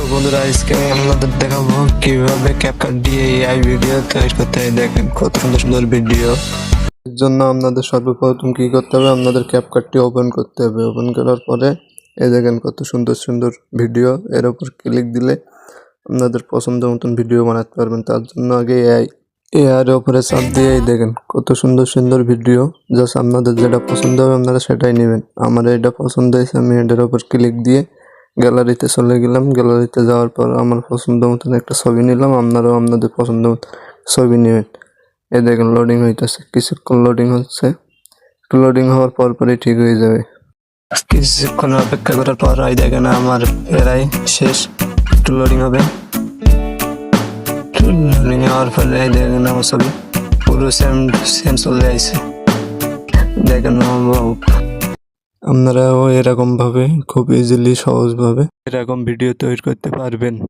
তো বন্ধুরা আজকে আপনাদের দেখাবো কিভাবে ক্যাপকাট দিয়ে এআই ভিডিও তৈরি করতে হয়। দেখেন কত সুন্দর সুন্দর ভিডিও। এর জন্য আপনাদের সর্বপ্রথম কি করতে হবে, আপনাদের ক্যাপকাটটি ওপেন করতে হবে। ওপেন করার পরে এই দেখেন কত সুন্দর সুন্দর ভিডিও, এর উপর ক্লিক দিলে আপনাদের পছন্দ মতন ভিডিও বানাতে পারবেন। তার জন্য আগে এআই এর উপরে চাপ দিয়ে দেখেন কত সুন্দর সুন্দর ভিডিও। জাস্ট আপনাদের যেটা পছন্দ হবে আপনারা সেটাই নেবেন। আমার এটা পছন্দ হয়েছে, আমি এটার উপর ক্লিক দিয়ে গ্যালারিতে চলে গেলাম। গ্যালারিতে যাওয়ার পর আমার পছন্দ মতন একটা ছবি নিলাম। আপনারাও আপনাদের পছন্দ মতো ছবি নেবেন। এই দেখেন লোডিং হইতেছে, কিছুক্ষণ লোডিং হচ্ছে। লোডিং হওয়ার পরই ঠিক হয়ে যাবে। কিছুক্ষণ অপেক্ষা করার পর এই দেখেন আমার প্রায় শেষ। একটু লোডিং হবে। লোডিং হওয়ার পরে এই দেখেন আমার ছবি পুরো সেম সেম চলে আসছে। দেখেন আপনারাও এরকম ভাবে খুব ইজিলি সহজভাবে এরকম ভিডিও তৈরি করতে পারবেন।